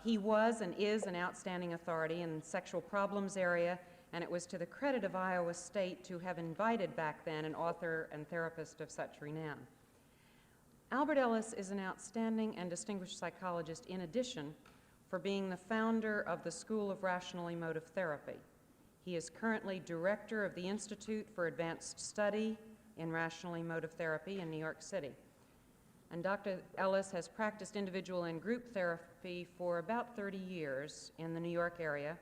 He was and is an outstanding authority in the sexual problems area, and it was to the credit of Iowa State to have invited back then an author and therapist of such renown. Albert Ellis is an outstanding and distinguished psychologist in addition for being the founder of the School of Rational Emotive Therapy. He is currently director of the Institute for Advanced Study in Rational Emotive Therapy in New York City. And Dr. Ellis has practiced individual and group therapy for about 30 years in the New York area.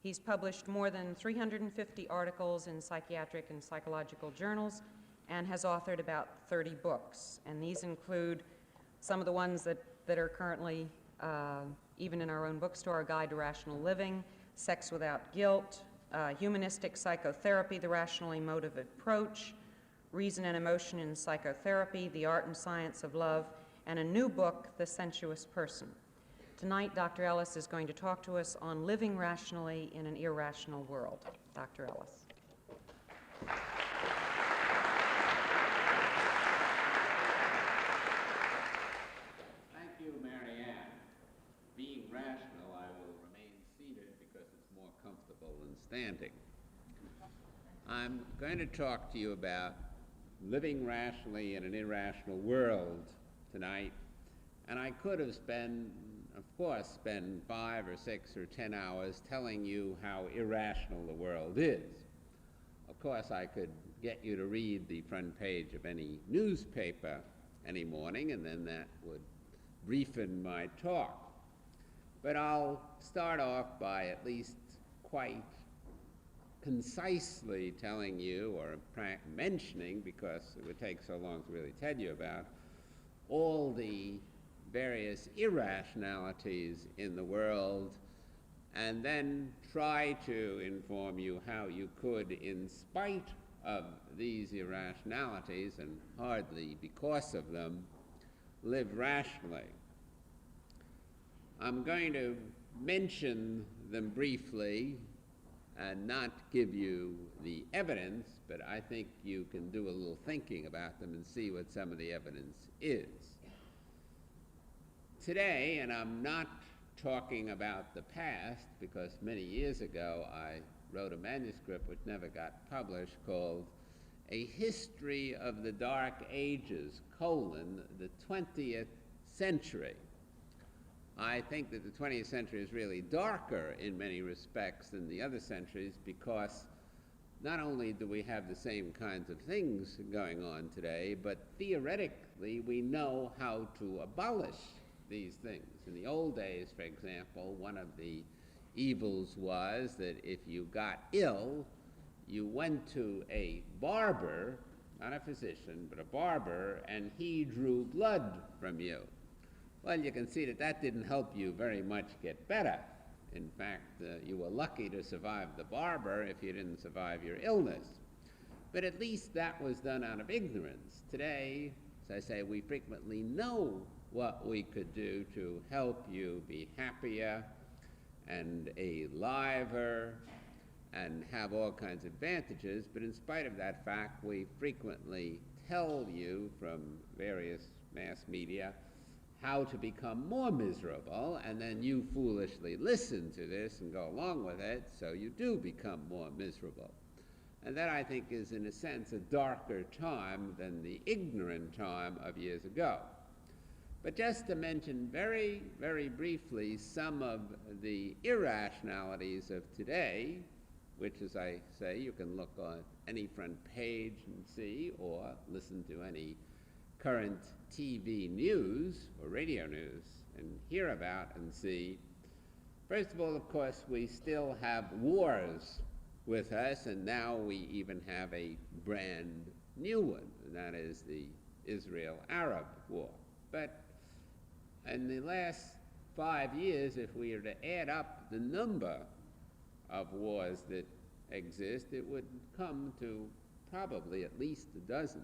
He's published more than 350 articles in psychiatric and psychological journals and has authored about 30 books. And these include some of the ones that are currently, even in our own bookstore, A Guide to Rational Living, Sex Without Guilt, Humanistic Psychotherapy, The Rational Emotive Approach, Reason and Emotion in Psychotherapy, The Art and Science of Love, and a new book, The Sensuous Person. Tonight, Dr. Ellis is going to talk to us on living rationally in an irrational world. Dr. Ellis. Thank you, Marianne. Being rational, I will remain seated because it's more comfortable than standing. I'm going to talk to you about living rationally in an irrational world tonight, and I could have spent 5 or 6 or 10 hours telling you how irrational the world is. Of course, I could get you to read the front page of any newspaper any morning, and then that would briefen my talk. But I'll start off by at least quite concisely telling you, or mentioning, because it would take so long to really tell you about, all the various irrationalities in the world, and then try to inform you how you could, in spite of these irrationalities, and hardly because of them, live rationally. I'm going to mention them briefly and not give you the evidence, but I think you can do a little thinking about them and see what some of the evidence is. Today, and I'm not talking about the past, because many years ago I wrote a manuscript which never got published called A History of the Dark Ages, the 20th Century. I think that the 20th century is really darker in many respects than the other centuries, because not only do we have the same kinds of things going on today, but theoretically we know how to abolish these things. In the old days, for example, one of the evils was that if you got ill, you went to a barber, not a physician, but a barber, and he drew blood from you. Well, you can see that that didn't help you very much get better. In fact, you were lucky to survive the barber if you didn't survive your illness. But at least that was done out of ignorance. Today, as I say, we frequently know what we could do to help you be happier and aliver and have all kinds of advantages, but in spite of that fact, we frequently tell you from various mass media how to become more miserable, and then you foolishly listen to this and go along with it, so you do become more miserable. And that, I think, is in a sense a darker time than the ignorant time of years ago. But just to mention very, very briefly some of the irrationalities of today, which, as I say, you can look on any front page and see, or listen to any current TV news or radio news and hear about and see. First of all, of course, we still have wars with us, and now we even have a brand new one, and that is the Israel-Arab war. But in the last 5 years, if we were to add up the number of wars that exist, it would come to probably at least a dozen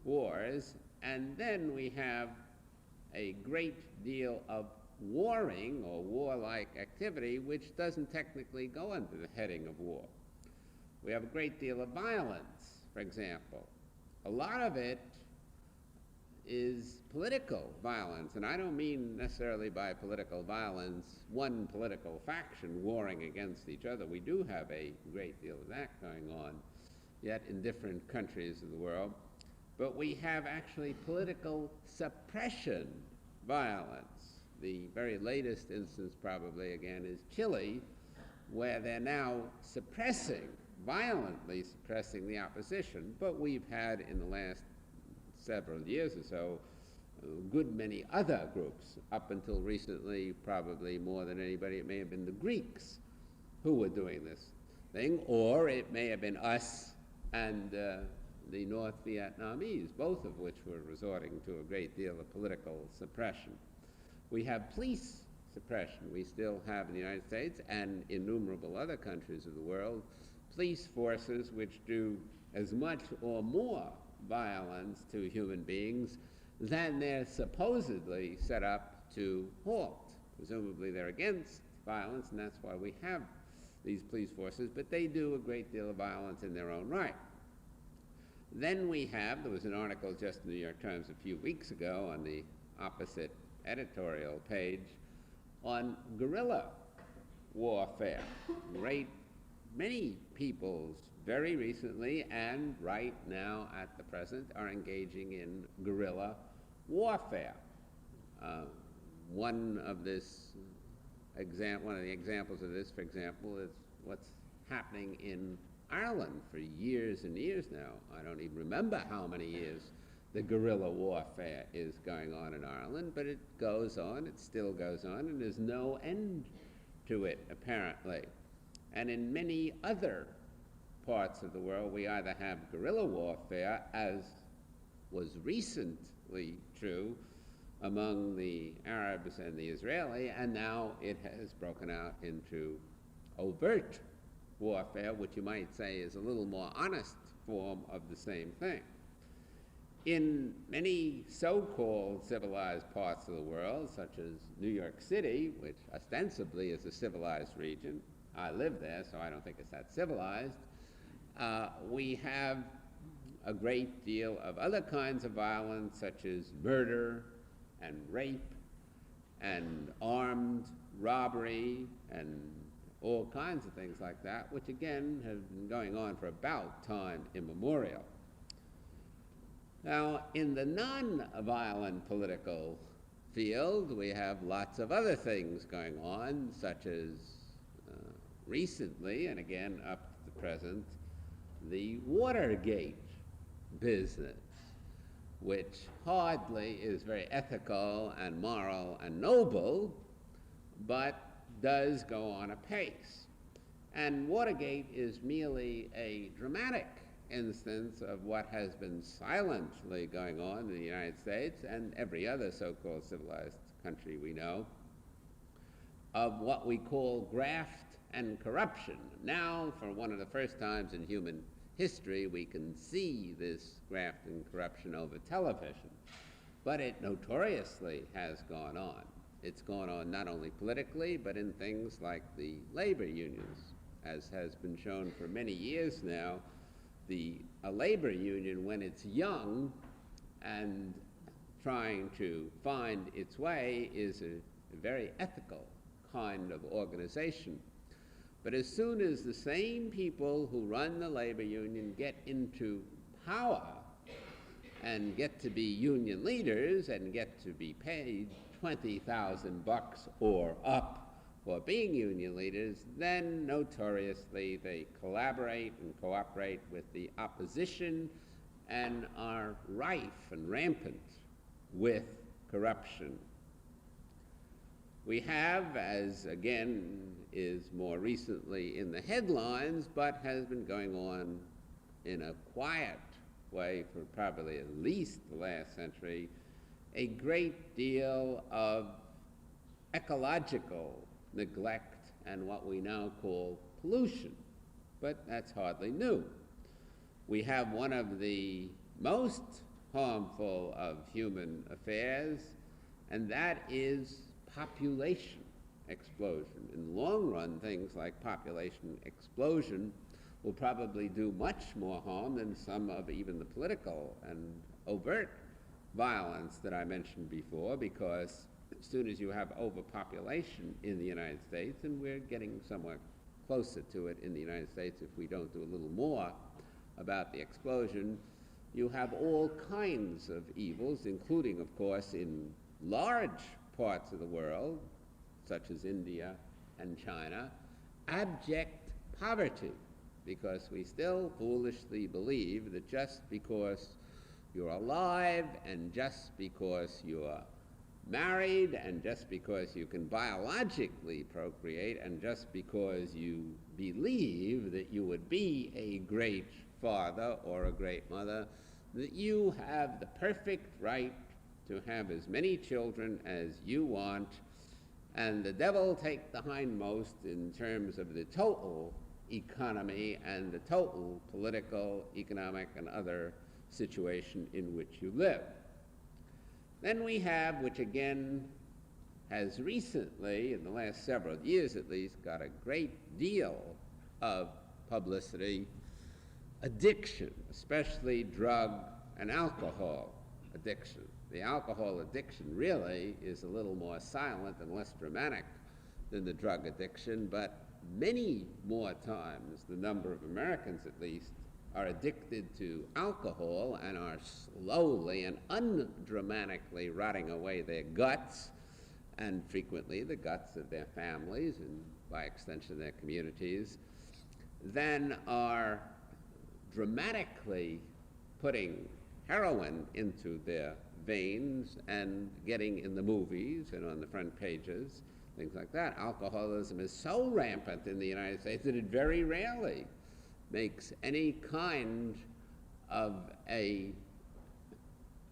wars. And then we have a great deal of warring or warlike activity which doesn't technically go under the heading of war. We have a great deal of violence, for example. A lot of it is political violence. And I don't mean necessarily by political violence one political faction warring against each other. We do have a great deal of that going on, yet in different countries of the world. But we have actually political suppression violence. The very latest instance probably, again, is Chile, where they're now violently suppressing the opposition. But we've had in the last several years or so a good many other groups. Up until recently, probably more than anybody, it may have been the Greeks who were doing this thing, or it may have been us and the North Vietnamese, both of which were resorting to a great deal of political suppression. We have police suppression. We still have in the United States and innumerable other countries of the world police forces which do as much or more violence to human beings than they're supposedly set up to halt. Presumably they're against violence, and that's why we have these police forces, but they do a great deal of violence in their own right. Then there was an article just in the New York Times a few weeks ago on the opposite editorial page on guerrilla warfare. Many peoples very recently and right now at the present are engaging in guerrilla warfare. One of the examples of this, for example, is what's happening in Ireland for years and years now. I don't even remember how many years the guerrilla warfare is going on in Ireland, but it goes on, it still goes on, and there's no end to it, apparently. And in many other parts of the world, we either have guerrilla warfare, as was recently true among the Arabs and the Israeli, and now it has broken out into overt warfare, which you might say is a little more honest form of the same thing. In many so-called civilized parts of the world, such as New York City, which ostensibly is a civilized region, I live there, so I don't think it's that civilized, we have a great deal of other kinds of violence, such as murder and rape and armed robbery and all kinds of things like that, which again have been going on for about time immemorial. Now, in the non-violent political field, we have lots of other things going on, such as recently, and again up to the present, the Watergate business, which hardly is very ethical and moral and noble, but does go on apace. And Watergate is merely a dramatic instance of what has been silently going on in the United States and every other so-called civilized country we know, of what we call graft and corruption. Now, for one of the first times in human history, we can see this graft and corruption over television, but it notoriously has gone on. It's gone on not only politically, but in things like the labor unions. As has been shown for many years now, a labor union, when it's young and trying to find its way, is a very ethical kind of organization. But as soon as the same people who run the labor union get into power and get to be union leaders and get to be paid $20,000 or up for being union leaders, then notoriously they collaborate and cooperate with the opposition and are rife and rampant with corruption. We have, as again is more recently in the headlines, but has been going on in a quiet way for probably at least the last century, a great deal of ecological neglect and what we now call pollution. But that's hardly new. We have one of the most harmful of human affairs, and that is population explosion. In the long run, things like population explosion will probably do much more harm than some of even the political and overt violence that I mentioned before, because as soon as you have overpopulation in the United States, and we're getting somewhat closer to it in the United States if we don't do a little more about the explosion, you have all kinds of evils, including, of course, in large parts of the world, such as India and China, abject poverty, because we still foolishly believe that just because you're alive and just because you're married and just because you can biologically procreate and just because you believe that you would be a great father or a great mother, that you have the perfect right to have as many children as you want, and the devil take the hindmost in terms of the total economy and the total political, economic, and other situation in which you live. Then we have, which again has recently, in the last several years at least, got a great deal of publicity, addiction, especially drug and alcohol addiction. The alcohol addiction really is a little more silent and less dramatic than the drug addiction, but many more times, the number of Americans at least, are addicted to alcohol and are slowly and undramatically rotting away their guts, and frequently the guts of their families and by extension their communities, then are dramatically putting heroin into their veins and getting in the movies and on the front pages, things like that. Alcoholism is so rampant in the United States that it very rarely makes any kind of a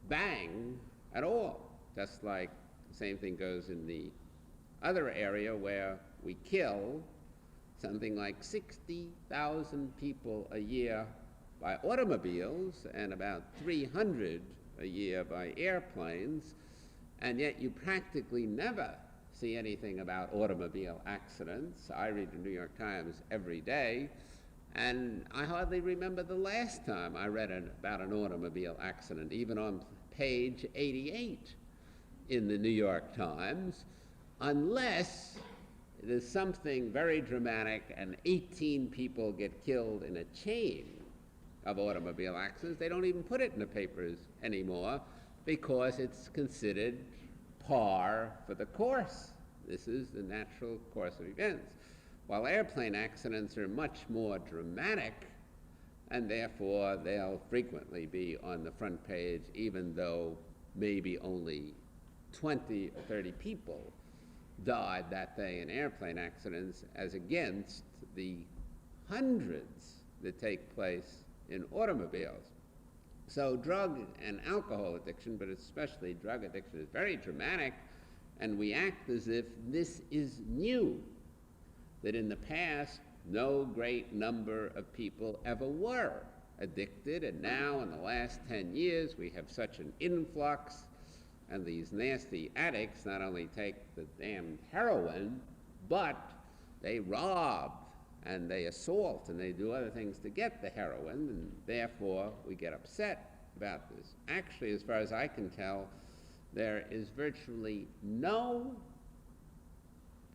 bang at all. Just like the same thing goes in the other area where we kill something like 60,000 people a year by automobiles and about 300 a year by airplanes, and yet you practically never see anything about automobile accidents. I read the New York Times every day, and I hardly remember the last time I read about an automobile accident, even on page 88 in the New York Times, unless there's something very dramatic and 18 people get killed in a chain of automobile accidents. They don't even put it in the papers anymore because it's considered par for the course. This is the natural course of events. While airplane accidents are much more dramatic, and therefore they'll frequently be on the front page, even though maybe only 20 or 30 people died that day in airplane accidents, as against the hundreds that take place in automobiles. So drug and alcohol addiction, but especially drug addiction, is very dramatic, and we act as if this is new, that in the past no great number of people ever were addicted, and now in the last 10 years we have such an influx, and these nasty addicts not only take the damned heroin, but they rob and they assault and they do other things to get the heroin, and therefore we get upset about this. Actually, as far as I can tell, there is virtually no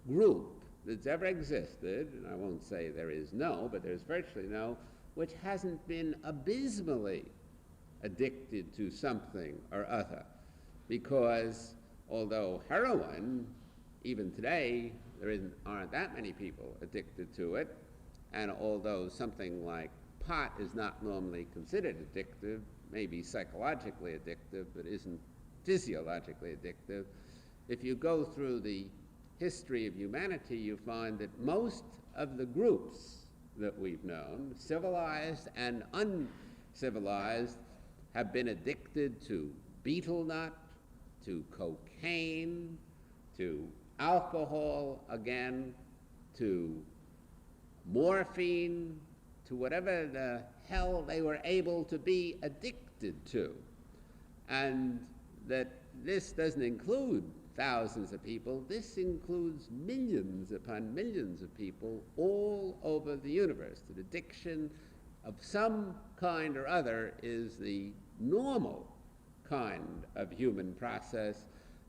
group that's ever existed, and I won't say there is no, but there's virtually no, which hasn't been abysmally addicted to something or other. Because although heroin, even today, aren't that many people addicted to it, and although something like pot is not normally considered addictive, maybe psychologically addictive, but isn't physiologically addictive, if you go through the history of humanity, you find that most of the groups that we've known, civilized and uncivilized, have been addicted to betel nut, to cocaine, to alcohol again, to morphine, to whatever the hell they were able to be addicted to. And that this doesn't include thousands of people, this includes millions upon millions of people all over the universe. That addiction of some kind or other is the normal kind of human process,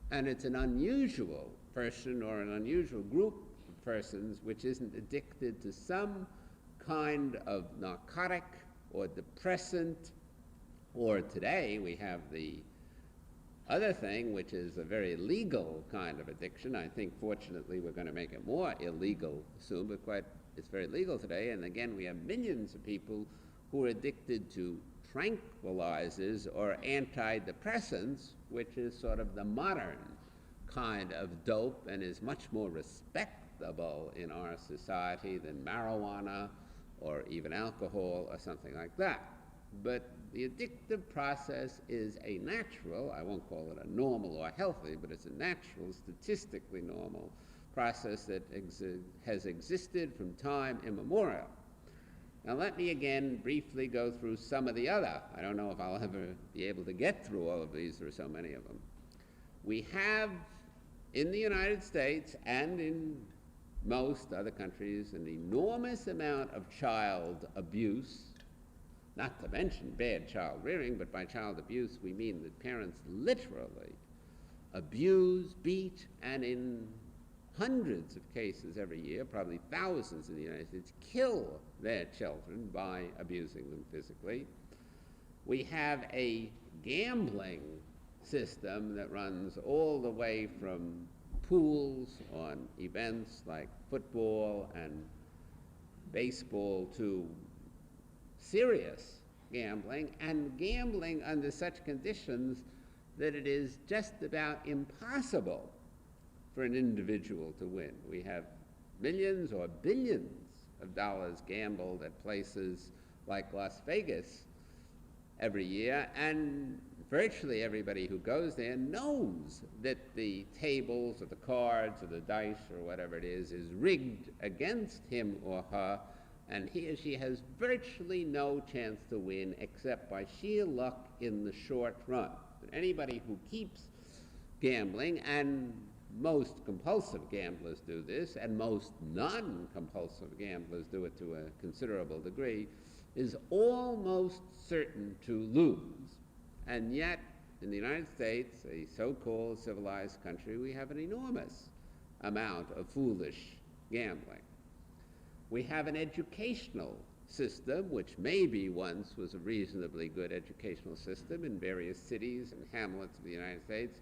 and it's an unusual person or an unusual group of persons which isn't addicted to some kind of narcotic or depressant, or today we have the other thing, which is a very legal kind of addiction. I think fortunately we're going to make it more illegal soon, but it's very legal today. And again, we have millions of people who are addicted to tranquilizers or antidepressants, which is sort of the modern kind of dope and is much more respectable in our society than marijuana or even alcohol or something like that. But the addictive process is a natural, I won't call it a normal or healthy, but it's a natural, statistically normal process that has existed from time immemorial. Now let me again briefly go through some of the other. I don't know if I'll ever be able to get through all of these, there are so many of them. We have in the United States and in most other countries an enormous amount of child abuse, not to mention bad child rearing, but by child abuse we mean that parents literally abuse, beat, and in hundreds of cases every year, probably thousands in the United States, kill their children by abusing them physically. We have a gambling system that runs all the way from pools on events like football and baseball to serious gambling, and gambling under such conditions that it is just about impossible for an individual to win. We have millions or billions of dollars gambled at places like Las Vegas every year, and virtually everybody who goes there knows that the tables or the cards or the dice or whatever it is rigged against him or her, and he or she has virtually no chance to win except by sheer luck in the short run. But anybody who keeps gambling, and most compulsive gamblers do this, and most non-compulsive gamblers do it to a considerable degree, is almost certain to lose. And yet, in the United States, a so-called civilized country, we have an enormous amount of foolish gambling. We have an educational system, which maybe once was a reasonably good educational system in various cities and hamlets of the United States,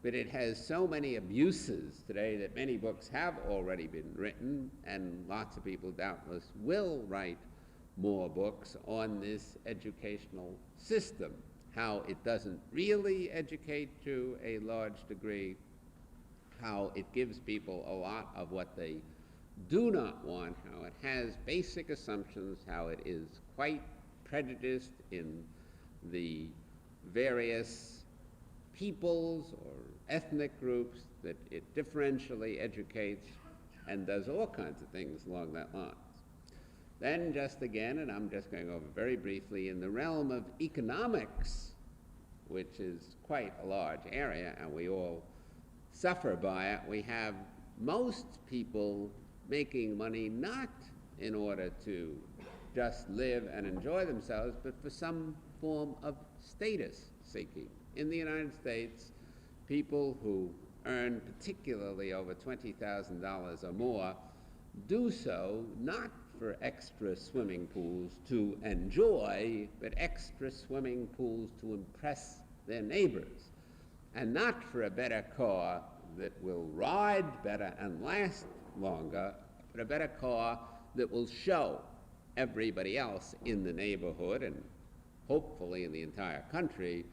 but it has so many abuses today that many books have already been written, and lots of people doubtless will write more books on this educational system, how it doesn't really educate to a large degree, how it gives people a lot of what they do not want, how it has basic assumptions, how it is quite prejudiced in the various peoples or ethnic groups that it differentially educates, and does all kinds of things along that line. Then just again, and I'm just going over very briefly, in the realm of economics, which is quite a large area, and we all suffer by it, we have most people making money not in order to just live and enjoy themselves, but for some form of status seeking. In the United States, people who earn particularly over $20,000 or more do so not for extra swimming pools to enjoy, but extra swimming pools to impress their neighbors, and not for a better car that will ride better and last longer, but a better car that will show everybody else in the neighborhood and hopefully in the entire country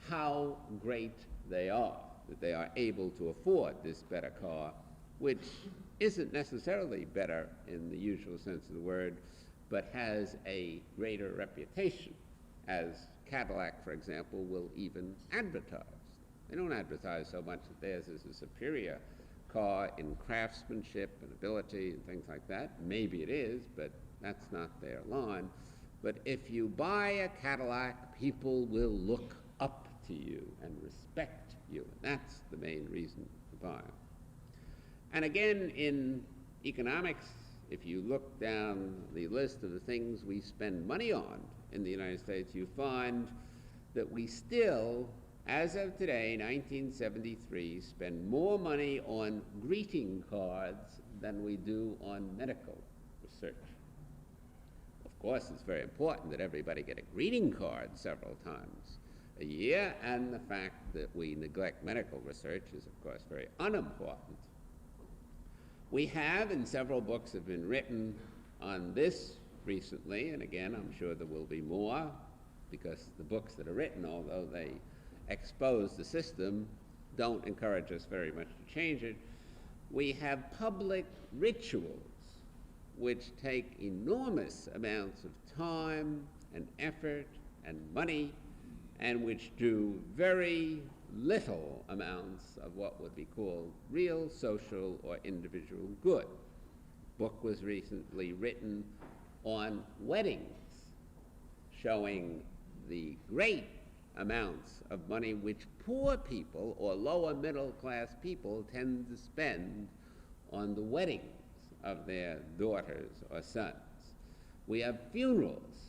how great they are, that they are able to afford this better car, which isn't necessarily better in the usual sense of the word, but has a greater reputation, as Cadillac, for example, will even advertise. They don't advertise so much that theirs is a superior car in craftsmanship and ability and things like that. Maybe it is, but that's not their line. But if you buy a Cadillac, people will look up to you and respect you. And that's the main reason to buy them. And again, in economics, if you look down the list of the things we spend money on in the United States, you find that we still as of today, 1973, spend more money on greeting cards than we do on medical research. Of course, it's very important that everybody get a greeting card several times a year, and the fact that we neglect medical research is, of course, very unimportant. We have, and several books have been written on this recently, and again, I'm sure there will be more, because the books that are written, although they expose the system, don't encourage us very much to change it. We have public rituals which take enormous amounts of time and effort and money, and which do very little amounts of what would be called real social or individual good. A book was recently written on weddings, showing the great amounts of money which poor people or lower middle class people tend to spend on the weddings of their daughters or sons. We have funerals.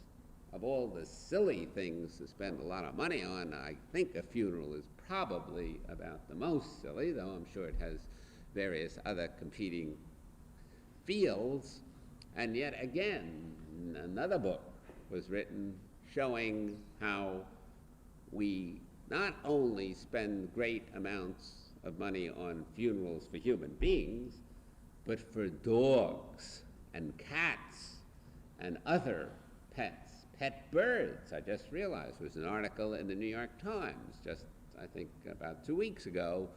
Of all the silly things to spend a lot of money on, I think a funeral is probably about the most silly, though I'm sure it has various other competing fields. And yet again, another book was written showing how we not only spend great amounts of money on funerals for human beings, but for dogs and cats and other pets, pet birds. I just realized there was an article in the New York Times just, I think, about 2 weeks ago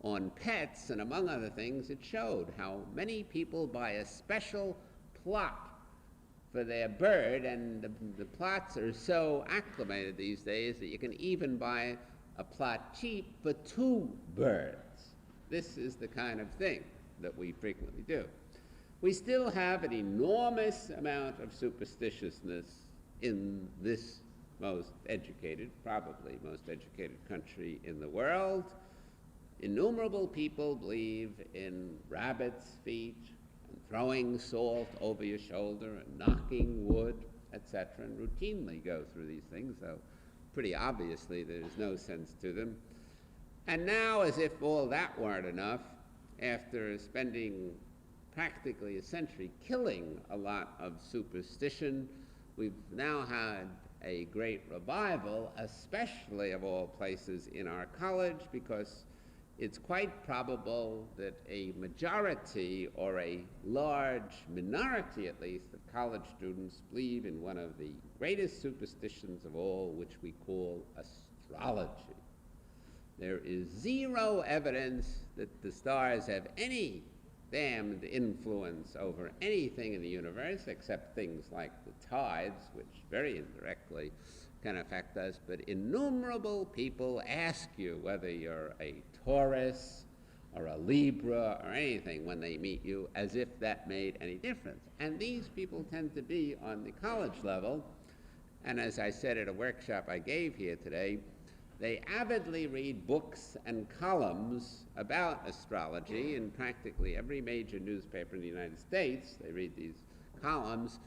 on pets, and among other things, it showed how many people buy a special plot for their bird, and the plots are so acclimated these days that you can even buy a plot cheap for 2 birds. This is the kind of thing that we frequently do. We still have an enormous amount of superstitiousness in this most educated, probably most educated country in the world. Innumerable people believe in rabbit's feet, throwing salt over your shoulder and knocking wood, etc., and routinely go through these things, though pretty obviously there's no sense to them. And now, as if all that weren't enough, after spending practically a century killing a lot of superstition, we've now had a great revival, especially of all places in our college, because it's quite probable that a majority, or a large minority at least, of college students believe in one of the greatest superstitions of all, which we call astrology. There is zero evidence that the stars have any damned influence over anything in the universe, except things like the tides, which very indirectly can affect us. But innumerable people ask you whether you're a Taurus or a Libra or anything when they meet you, as if that made any difference. And these people tend to be on the college level, and as I said at a workshop I gave here today, they avidly read books and columns about astrology in practically every major newspaper in the United States. They read these columns,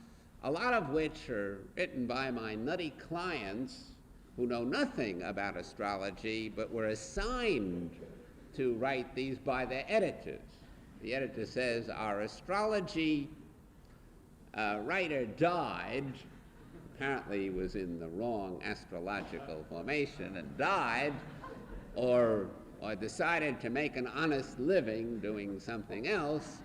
a lot of which are written by my nutty clients who know nothing about astrology but were assigned to write these by their editors. The editor says, our astrology writer died, apparently was in the wrong astrological formation and died, or decided to make an honest living doing something else.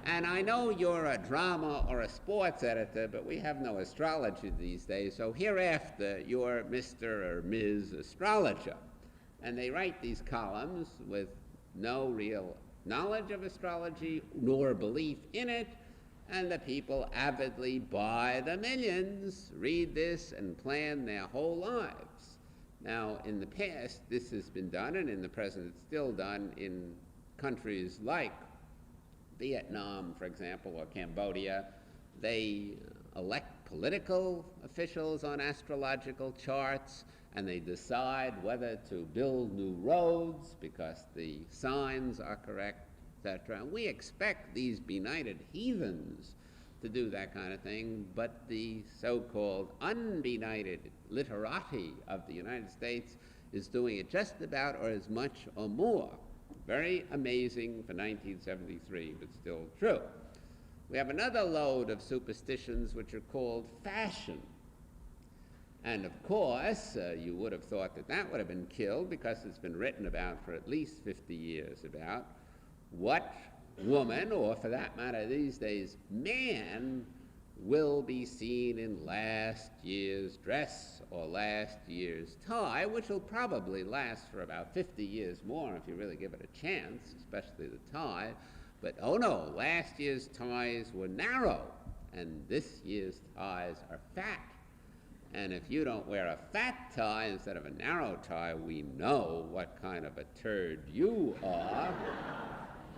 And I know you're a drama or a sports editor, but we have no astrology these days, so hereafter you're Mr. or Ms. Astrologer. And they write these columns with no real knowledge of astrology nor belief in it, and the people avidly by the millions read this and plan their whole lives. Now, in the past, this has been done, and in the present it's still done in countries like Vietnam, for example, or Cambodia. They elect political officials on astrological charts, and they decide whether to build new roads because the signs are correct, etc. And we expect these benighted heathens to do that kind of thing, but the so-called unbenighted literati of the United States is doing it just about or as much or more. Very amazing for 1973, but still true. We have another load of superstitions which are called fashion. And of course, you would have thought that that would have been killed because it's been written about for at least 50 years about what woman, or for that matter these days, man, will be seen in last year's dress or last year's tie, which will probably last for about 50 years more if you really give it a chance, especially the tie. But oh no, last year's ties were narrow, and this year's ties are fat. And if you don't wear a fat tie instead of a narrow tie, we know what kind of a turd you are.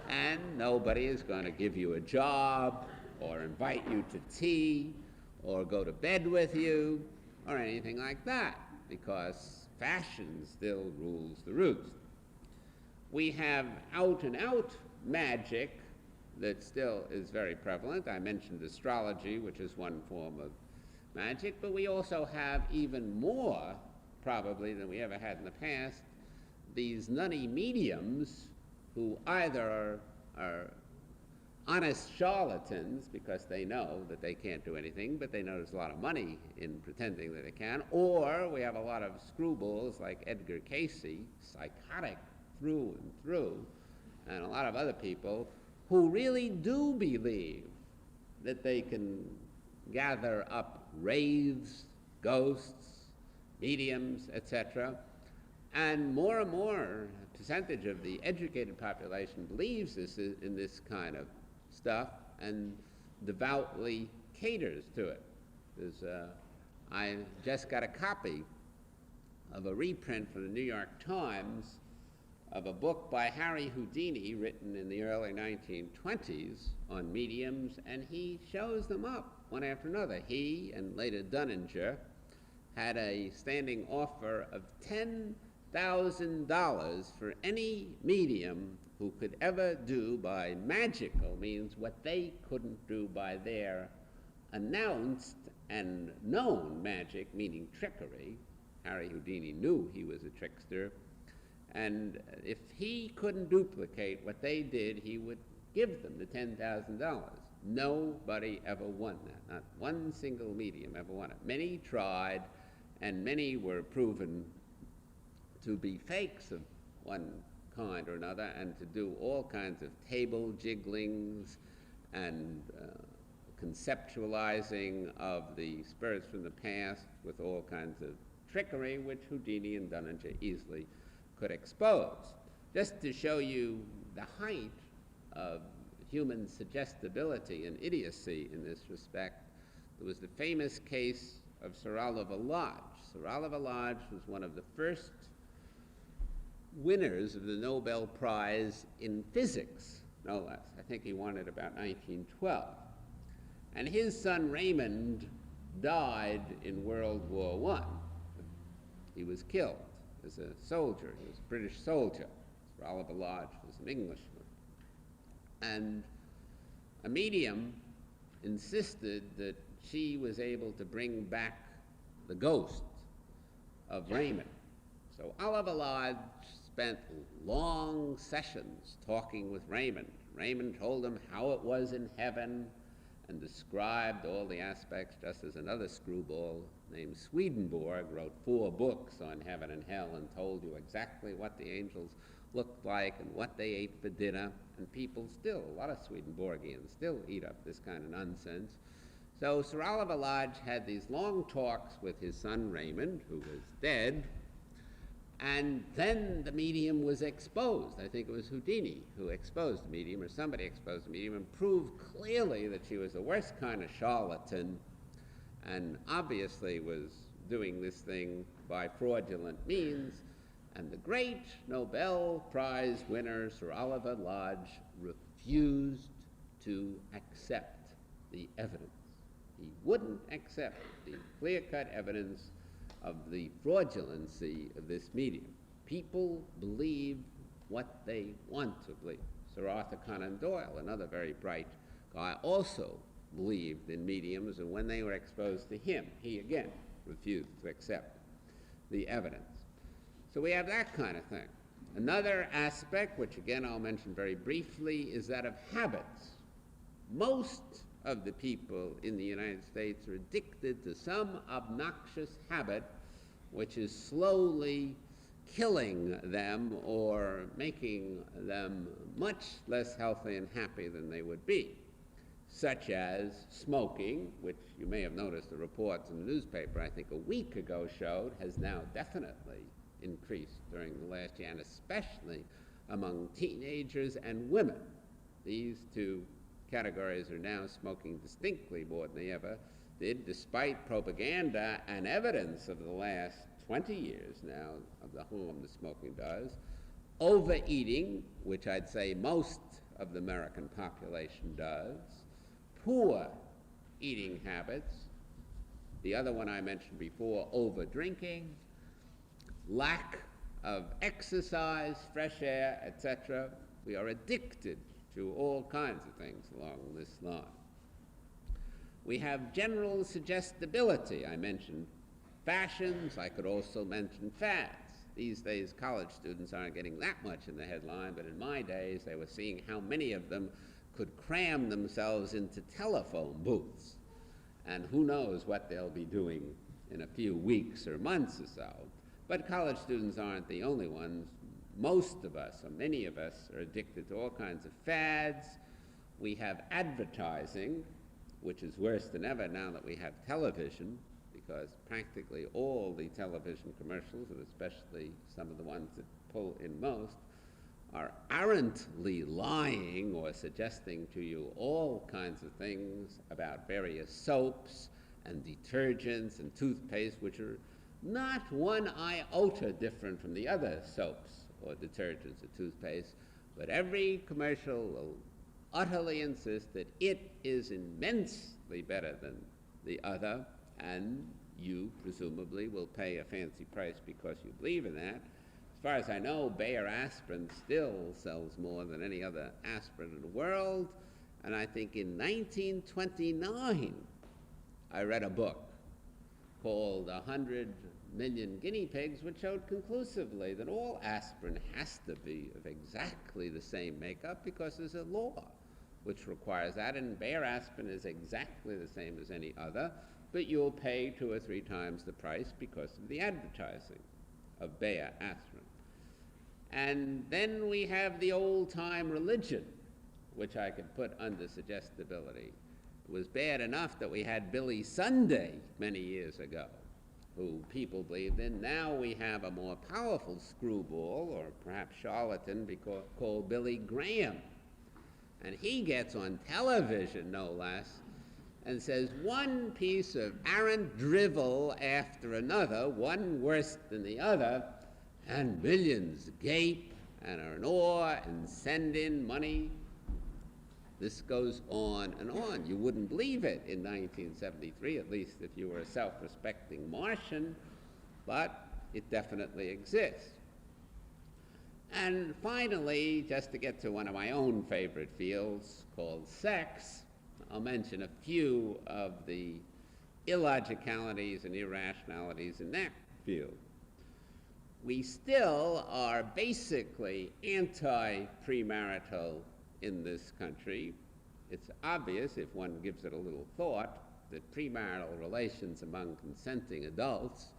And nobody is going to give you a job or invite you to tea or go to bed with you or anything like that, because fashion still rules the roost. We have out-and-out magic that still is very prevalent. I mentioned astrology, which is one form of magic, but we also have even more, probably, than we ever had in the past, these nunny mediums who either are honest charlatans because they know that they can't do anything, but they know there's a lot of money in pretending that they can, or we have a lot of screwballs like Edgar Cayce, psychotic through and through, and a lot of other people who really do believe that they can gather up wraiths, ghosts, mediums, etc., and more percentage of the educated population believes this in this kind of stuff and devoutly caters to it. I just got a copy of a reprint from the New York Times of a book by Harry Houdini written in the early 1920s on mediums, and he shows them up one after another. He and later Dunninger had a standing offer of $10,000 for any medium who could ever do by magical means what they couldn't do by their announced and known magic, meaning trickery. Harry Houdini knew he was a trickster, and if he couldn't duplicate what they did, he would give them the $10,000. Nobody ever won that. Not one single medium ever won it. Many tried, and many were proven to be fakes of one kind or another, and to do all kinds of table jigglings and conceptualizing of the spirits from the past with all kinds of trickery, which Houdini and Dunninger easily could expose. Just to show you the height of human suggestibility and idiocy in this respect, there was the famous case of Sir Oliver Lodge. Sir Oliver Lodge was one of the first winners of the Nobel Prize in physics, no less. I think he won it about 1912. And his son Raymond died in World War I. He was killed as a soldier. He was a British soldier. Sir Oliver Lodge was an Englishman. And a medium insisted that she was able to bring back the ghost of Raymond. So Oliver Lodge spent long sessions talking with Raymond. Raymond told him how it was in heaven and described all the aspects, just as another screwball named Swedenborg wrote 4 books on heaven and hell and told you exactly what the angels looked like and what they ate for dinner. And people still, a lot of Swedenborgians still eat up this kind of nonsense. So Sir Oliver Lodge had these long talks with his son Raymond, who was dead, and then the medium was exposed. I think it was Houdini who exposed the medium, or somebody exposed the medium, and proved clearly that she was the worst kind of charlatan, and obviously was doing this thing by fraudulent means. And the great Nobel Prize winner, Sir Oliver Lodge, refused to accept the evidence. He wouldn't accept the clear-cut evidence of the fraudulency of this medium. People believe what they want to believe. Sir Arthur Conan Doyle, another very bright guy, also believed in mediums, and when they were exposed to him, he again refused to accept the evidence. So we have that kind of thing. Another aspect, which again I'll mention very briefly, is that of habits. Most of the people in the United States are addicted to some obnoxious habit which is slowly killing them or making them much less healthy and happy than they would be, such as smoking, which you may have noticed the reports in the newspaper, I think a week ago showed, has now definitely increased during the last year, and especially among teenagers and women. These two categories are now smoking distinctly more than they ever did, despite propaganda and evidence of the last 20 years now of the harm that smoking does. Overeating, which I'd say most of the American population does. Poor eating habits. The other one I mentioned before, over-drinking. Lack of exercise, fresh air, etc. We are addicted to all kinds of things along this line. We have general suggestibility. I mentioned fashions. I could also mention fads. These days, college students aren't getting that much in the headline, but in my days, they were seeing how many of them could cram themselves into telephone booths. And who knows what they'll be doing in a few weeks or months or so. But college students aren't the only ones. Most of us, or many of us, are addicted to all kinds of fads. We have advertising, which is worse than ever now that we have television, because practically all the television commercials, and especially some of the ones that pull in most, are arrantly lying or suggesting to you all kinds of things about various soaps and detergents and toothpaste, which are not one iota different from the other soaps or detergents or toothpaste, but every commercial will utterly insist that it is immensely better than the other, and you presumably will pay a fancy price because you believe in that. As far as I know, Bayer aspirin still sells more than any other aspirin in the world, and I think in 1929 I read a book called 100 Million Guinea Pigs, which showed conclusively that all aspirin has to be of exactly the same makeup because there's a law which requires that, and Bayer aspirin is exactly the same as any other, but you'll pay 2 or 3 times the price because of the advertising of Bayer aspirin. And then we have the old-time religion, which I could put under suggestibility. It was bad enough that we had Billy Sunday many years ago, who people believed in. Now we have a more powerful screwball, or perhaps charlatan, called Billy Graham. And he gets on television, no less, and says one piece of arrant drivel after another, one worse than the other, and millions gape and are in awe and send in money. This goes on and on. You wouldn't believe it in 1973, at least if you were a self-respecting Martian, but it definitely exists. And finally, just to get to one of my own favorite fields called sex, I'll mention a few of the illogicalities and irrationalities in that field. We still are basically anti-premarital in this country. It's obvious, if one gives it a little thought, that premarital relations among consenting adults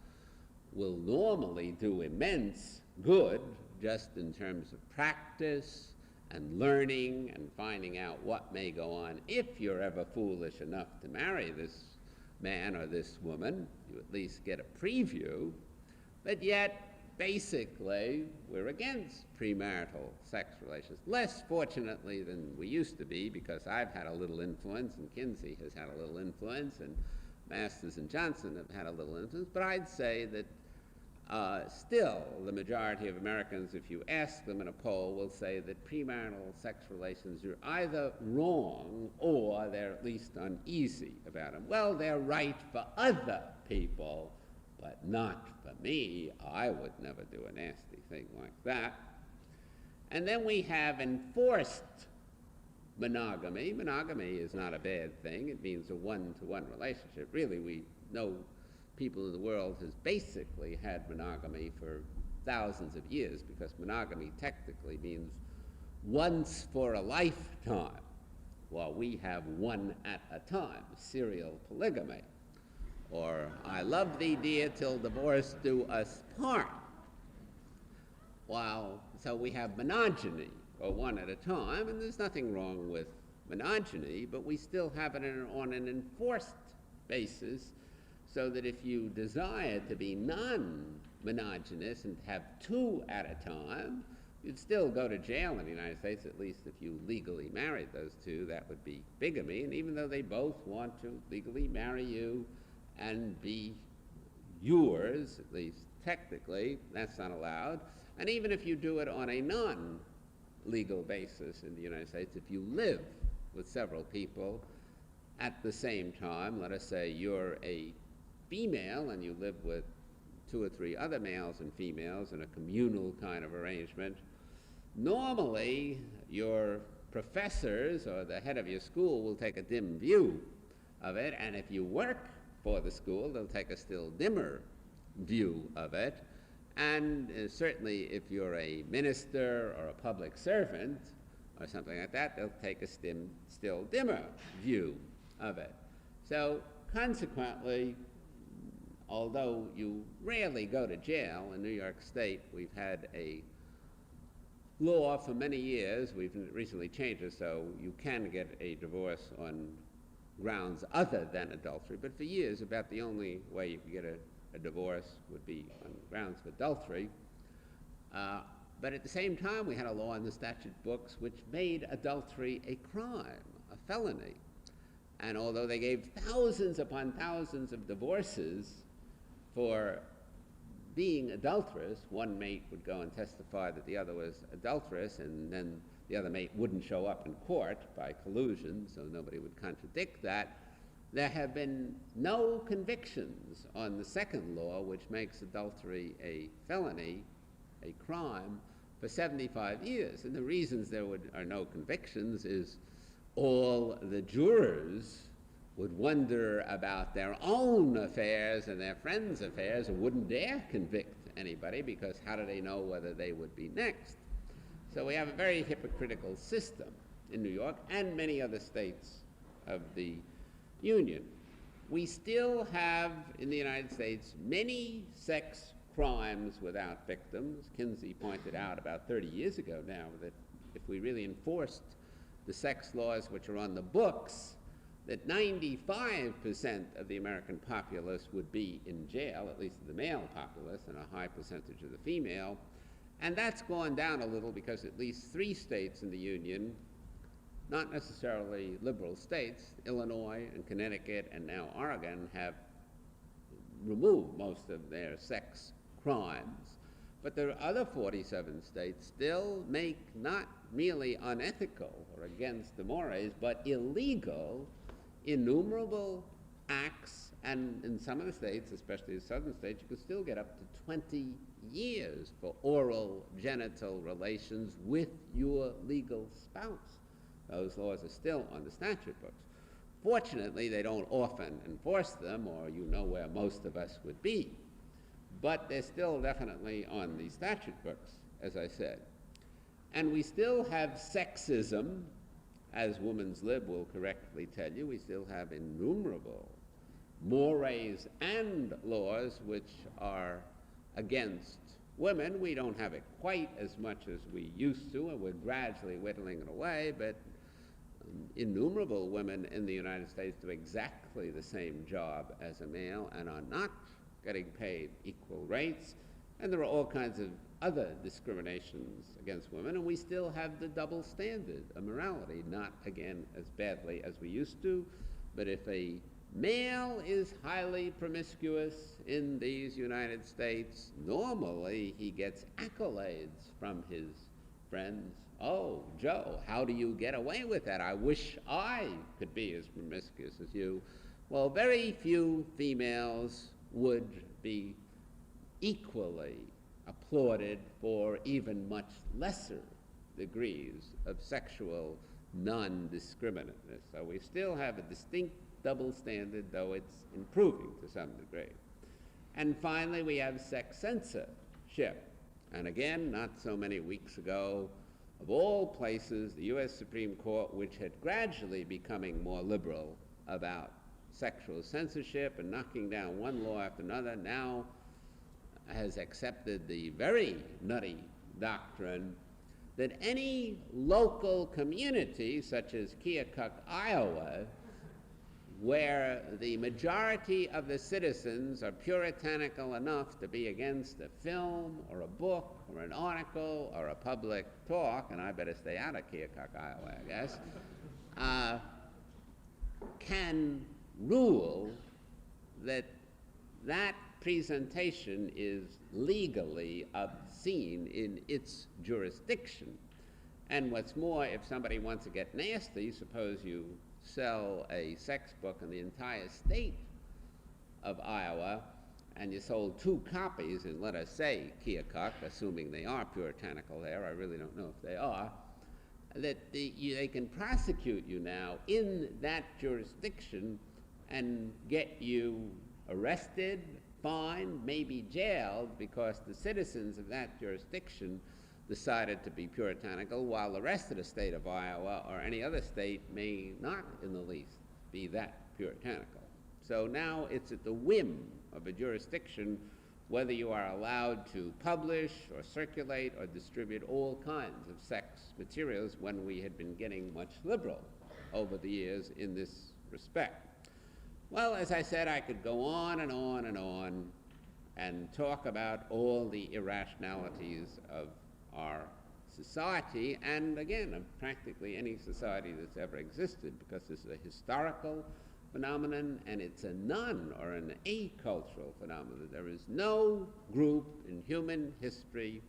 will normally do immense good just in terms of practice and learning and finding out what may go on. If you're ever foolish enough to marry this man or this woman, you at least get a preview. But yet, basically, we're against premarital sex relations. Less fortunately than we used to be, because I've had a little influence, and Kinsey has had a little influence, and Masters and Johnson have had a little influence. But I'd say that still, the majority of Americans, if you ask them in a poll, will say that premarital sex relations are either wrong or they're at least uneasy about them. Well, they're right for other people, but not for me. I would never do a nasty thing like that. And then we have enforced monogamy. Monogamy is not a bad thing. It means a one-to-one relationship. Really, we know people in the world has basically had monogamy for thousands of years, because monogamy technically means once for a lifetime, while we have one at a time, serial polygamy, or I love thee, dear, till divorce do us part. So we have monogamy, or one at a time, and there's nothing wrong with monogamy, but we still have it on an enforced basis, so that if you desire to be non-monogamous and have two at a time, you'd still go to jail in the United States, at least if you legally married those two. That would be bigamy, and even though they both want to legally marry you and be yours, at least technically, that's not allowed. And even if you do it on a non-legal basis in the United States, if you live with several people at the same time, let us say you're a female and you live with 2 or 3 other males and females in a communal kind of arrangement, normally your professors or the head of your school will take a dim view of it, and if you work for the school, they'll take a still dimmer view of it. And certainly if you're a minister or a public servant or something like that, they'll take a still dimmer view of it. So consequently, although you rarely go to jail in New York State, we've had a law for many years. We've recently changed it so you can get a divorce on grounds other than adultery, but for years about the only way you could get a divorce would be on grounds of adultery. But at the same time, we had a law in the statute books which made adultery a crime, a felony. And although they gave thousands upon thousands of divorces for being adulterous, one mate would go and testify that the other was adulterous, and then the other mate wouldn't show up in court by collusion, so nobody would contradict that. There have been no convictions on the second law, which makes adultery a felony, a crime, for 75 years. And the reasons there are no convictions is all the jurors would wonder about their own affairs and their friends' affairs and wouldn't dare convict anybody, because how do they know whether they would be next? So we have a very hypocritical system in New York and many other states of the Union. We still have in the United States many sex crimes without victims. Kinsey pointed out about 30 years ago now that if we really enforced the sex laws which are on the books, that 95% of the American populace would be in jail, at least the male populace, and a high percentage of the female. And that's gone down a little because at least 3 states in the Union, not necessarily liberal states, Illinois and Connecticut and now Oregon, have removed most of their sex crimes. But there are other 47 states still make not merely unethical or against the mores, but illegal, innumerable acts, and in some of the states, especially the southern states, you can still get up to 20 years for oral genital relations with your legal spouse. Those laws are still on the statute books. Fortunately, they don't often enforce them, or you know where most of us would be. But they're still definitely on the statute books, as I said. And we still have sexism, as Women's Lib will correctly tell you. We still have innumerable mores and laws which are against women. We don't have it quite as much as we used to, and we're gradually whittling it away, but innumerable women in the United States do exactly the same job as a male and are not getting paid equal rates. And there are all kinds of other discriminations against women, and we still have the double standard of morality, not again as badly as we used to, but if a male is highly promiscuous in these United States, normally he gets accolades from his friends. Oh, Joe, how do you get away with that? I wish I could be as promiscuous as you. Well, very few females would be equally applauded for even much lesser degrees of sexual non-discriminateness. So we still have a distinct double standard, though it's improving to some degree. And finally, we have sex censorship. And again, not so many weeks ago, of all places, the U.S. Supreme Court, which had gradually becoming more liberal about sexual censorship and knocking down one law after another, now has accepted the very nutty doctrine that any local community, such as Keokuk, Iowa, where the majority of the citizens are puritanical enough to be against a film or a book or an article or a public talk, and I better stay out of Keokuk, Iowa, I guess, can rule that that presentation is legally obscene in its jurisdiction. And what's more, if somebody wants to get nasty, suppose you sell a sex book in the entire state of Iowa, and you sold 2 copies in, let us say, Keokuk, assuming they are puritanical there, I really don't know if they are, that they can prosecute you now in that jurisdiction and get you arrested, fined, maybe jailed, because the citizens of that jurisdiction decided to be puritanical, while the rest of the state of Iowa or any other state may not in the least be that puritanical. So now it's at the whim of a jurisdiction whether you are allowed to publish or circulate or distribute all kinds of sex materials, when we had been getting much liberal over the years in this respect. Well, as I said, I could go on and on and on and talk about all the irrationalities of our society, and again, of practically any society that's ever existed, because this is a historical phenomenon and it's a non or an acultural phenomenon. There is no group in human history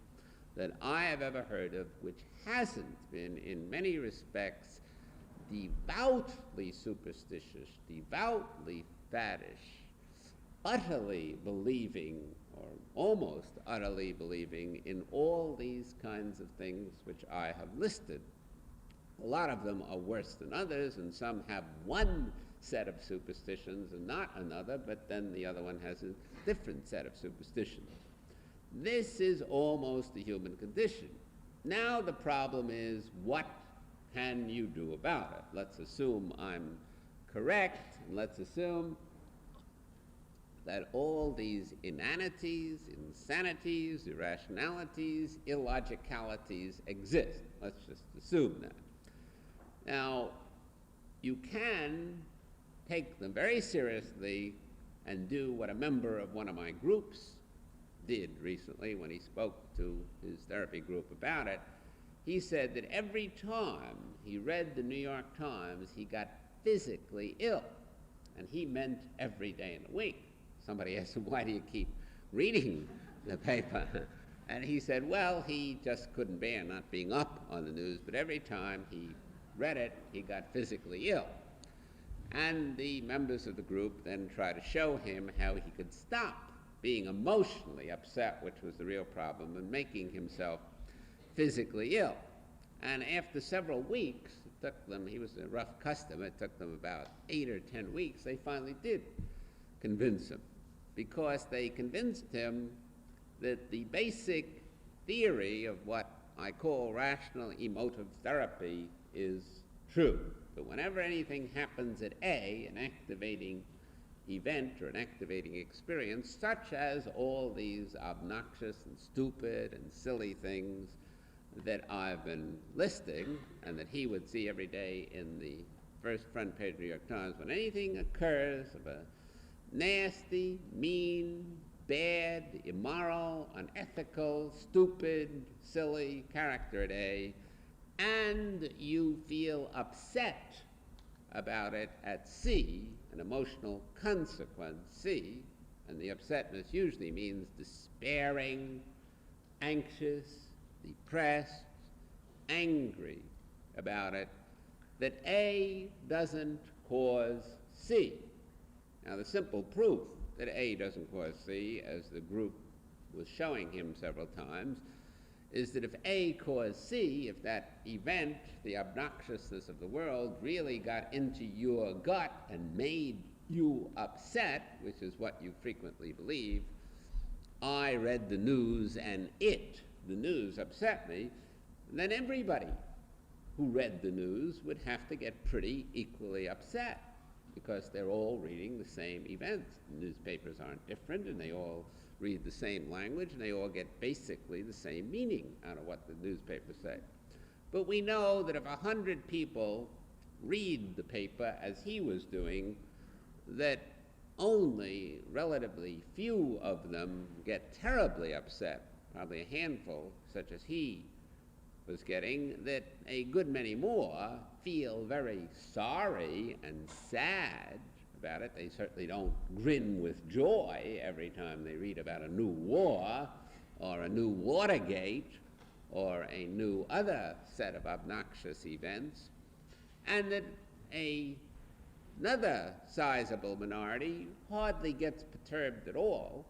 that I have ever heard of which hasn't been, in many respects, devoutly superstitious, devoutly faddish, utterly believing, or almost utterly believing, in all these kinds of things which I have listed. A lot of them are worse than others, and some have one set of superstitions and not another, but then the other one has a different set of superstitions. This is almost the human condition. Now the problem is, what can you do about it? Let's assume I'm correct, and let's assume that all these inanities, insanities, irrationalities, illogicalities exist. Let's just assume that. Now, you can take them very seriously and do what a member of one of my groups did recently when he spoke to his therapy group about it. He said that every time he read the New York Times, he got physically ill, and he meant every day in the week. Somebody asked him, why do you keep reading the paper? And he said, well, he just couldn't bear not being up on the news, but every time he read it, he got physically ill. And the members of the group then tried to show him how he could stop being emotionally upset, which was the real problem, and making himself physically ill. And after several weeks, it took them, he was a rough customer, it took them about 8 or 10 weeks, they finally did convince him, because they convinced him that the basic theory of what I call rational emotive therapy is true. But whenever anything happens at A, an activating event or an activating experience, such as all these obnoxious and stupid and silly things that I've been listing, and that he would see every day in the first front page of the New York Times, when anything occurs of a nasty, mean, bad, immoral, unethical, stupid, silly character at A, and you feel upset about it at C, an emotional consequence C, and the upsetness usually means despairing, anxious, depressed, angry about it, that A doesn't cause C. Now, the simple proof that A doesn't cause C, as the group was showing him several times, is that if A caused C, if that event, the obnoxiousness of the world, really got into your gut and made you upset, which is what you frequently believe, I read the news and it the news upset me, then everybody who read the news would have to get pretty equally upset, because they're all reading the same events. Newspapers aren't different, and they all read the same language, and they all get basically the same meaning out of what the newspapers say. But we know that if 100 people read the paper as he was doing, that only relatively few of them get terribly upset, probably a handful, such as he was getting, that a good many more feel very sorry and sad about it. They certainly don't grin with joy every time they read about a new war or a new Watergate or a new other set of obnoxious events, and that another sizable minority hardly gets perturbed at all.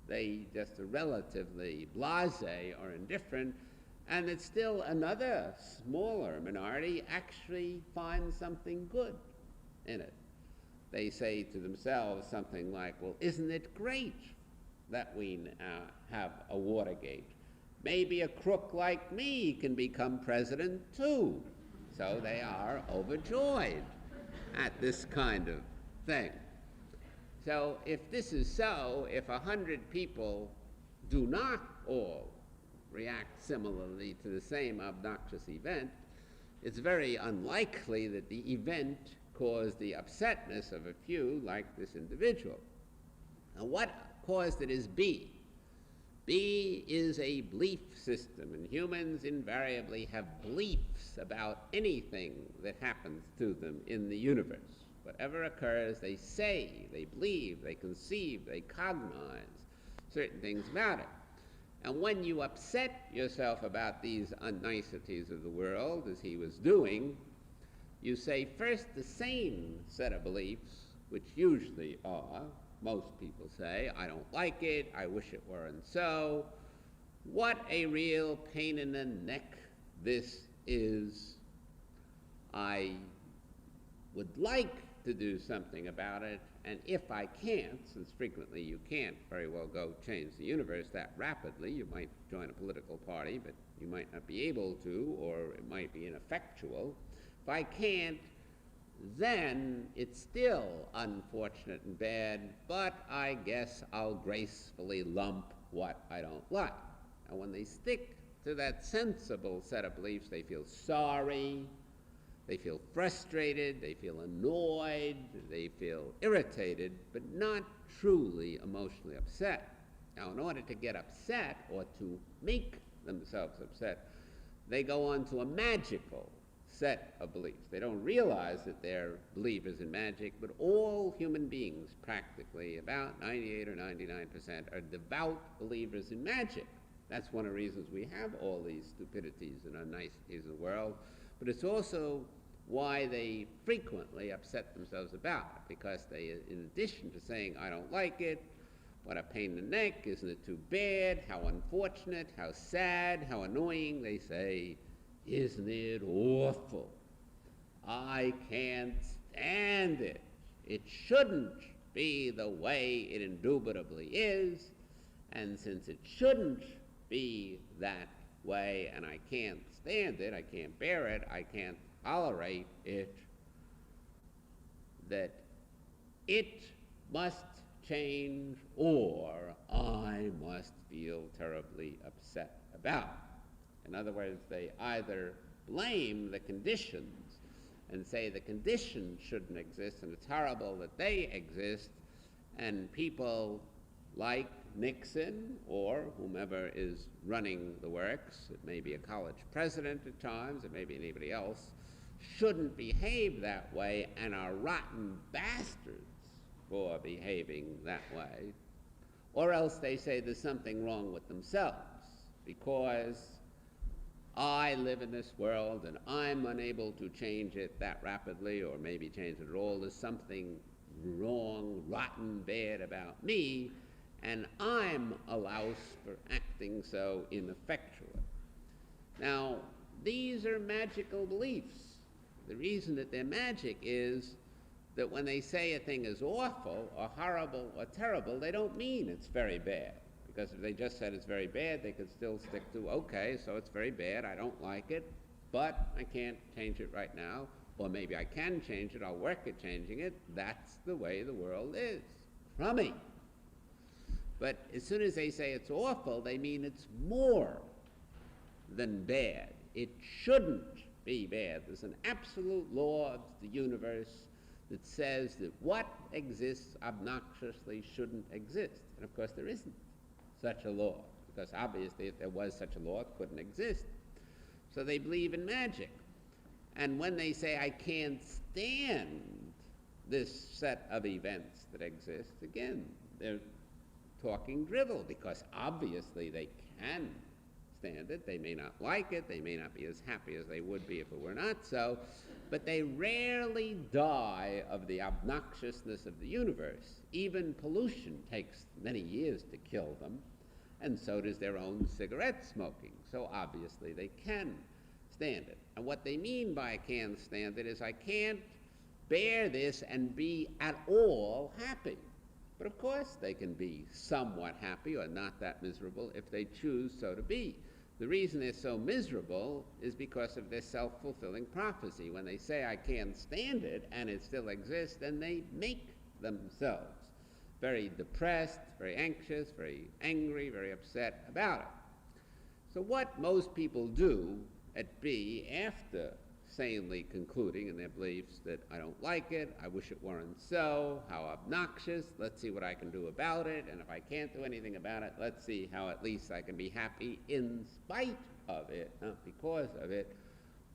They just are relatively blasé or indifferent, and that still another smaller minority actually finds something good in it. They say to themselves something like, well, isn't it great that we have a Watergate? Maybe a crook like me can become president too. So they are overjoyed at this kind of thing. So if this is so, if 100 people do not all react similarly to the same obnoxious event, it's very unlikely that the event caused the upsetness of a few, like this individual. Now, what caused it is B. B is a belief system, and humans invariably have beliefs about anything that happens to them in the universe. Whatever occurs, they say, they believe, they conceive, they cognize certain things about it. And when you upset yourself about these unniceties of the world, as he was doing, you say first the same set of beliefs, which usually are, most people say, I don't like it, I wish it weren't so, what a real pain in the neck this is, I would like to do something about it, and if I can't, since frequently you can't very well go change the universe that rapidly, you might join a political party, but you might not be able to, or it might be ineffectual. If I can't, then it's still unfortunate and bad, but I guess I'll gracefully lump what I don't like. And when they stick to that sensible set of beliefs, they feel sorry, they feel frustrated, they feel annoyed, they feel irritated, but not truly emotionally upset. Now, in order to get upset or to make themselves upset, they go on to a magical set of beliefs. They don't realize that they're believers in magic, but all human beings, practically, about 98 or 99%, are devout believers in magic. That's one of the reasons we have all these stupidities and unniceties in the world, but it's also why they frequently upset themselves about it, because they, in addition to saying, I don't like it, what a pain in the neck, isn't it too bad, how unfortunate, how sad, how annoying, they say, isn't it awful? I can't stand it. It shouldn't be the way it indubitably is, and since it shouldn't be that way, and I can't stand it, I can't bear it, I can't tolerate it, that it must change, or I must feel terribly upset about it. In other words, they either blame the conditions and say the conditions shouldn't exist and it's horrible that they exist, and people like Nixon or whomever is running the works, it may be a college president at times, it may be anybody else, shouldn't behave that way and are rotten bastards for behaving that way. Or else they say there's something wrong with themselves because I live in this world and I'm unable to change it that rapidly or maybe change it at all. There's something wrong, rotten, bad about me, and I'm a louse for acting so ineffectually. Now, these are magical beliefs. The reason that they're magic is that when they say a thing is awful or horrible or terrible, they don't mean it's very bad, because if they just said it's very bad, they could still stick to, okay, so it's very bad, I don't like it, but I can't change it right now, or maybe I can change it, I'll work at changing it. That's the way the world is. Crummy. But as soon as they say it's awful, they mean it's more than bad. It shouldn't be bad. There's an absolute law of the universe that says that what exists obnoxiously shouldn't exist. And of course there isn't such a law, because obviously if there was such a law, it couldn't exist. So they believe in magic. And when they say, I can't stand this set of events that exist, again, they're talking drivel, because obviously they can stand it. They may not like it. They may not be as happy as they would be if it were not so. But they rarely die of the obnoxiousness of the universe. Even pollution takes many years to kill them, and so does their own cigarette smoking. So obviously they can stand it. And what they mean by I can't stand it is I can't bear this and be at all happy. But of course they can be somewhat happy or not that miserable if they choose so to be. The reason they're so miserable is because of their self-fulfilling prophecy. When they say I can't stand it and it still exists, then they make themselves very depressed, very anxious, very angry, very upset about it. So what most people do at B, after sanely concluding in their beliefs that I don't like it, I wish it weren't so, how obnoxious, let's see what I can do about it, and if I can't do anything about it, let's see how at least I can be happy in spite of it, not because of it.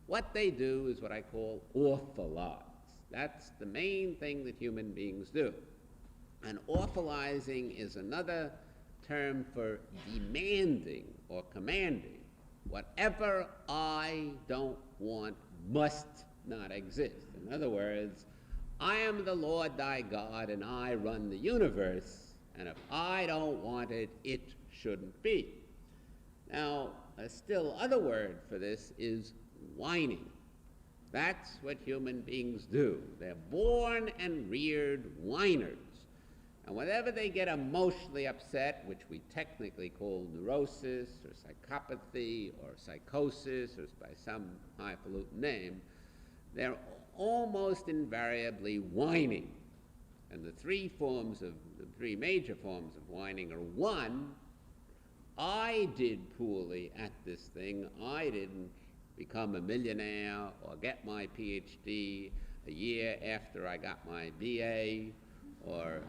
What they do is what I call awfulize. That's the main thing that human beings do. And awfulizing is another term for demanding or commanding. Whatever I don't want must not exist. In other words, I am the Lord thy God and I run the universe, and if I don't want it, it shouldn't be. Now, a still other word for this is whining. That's what human beings do. They're born and reared whiners. And whenever they get emotionally upset, which we technically call neurosis or psychopathy or psychosis or by some highfalutin name, they're almost invariably whining. And the three major forms of whining are: one, I did poorly at this thing. I didn't become a millionaire or get my PhD a year after I got my BA, or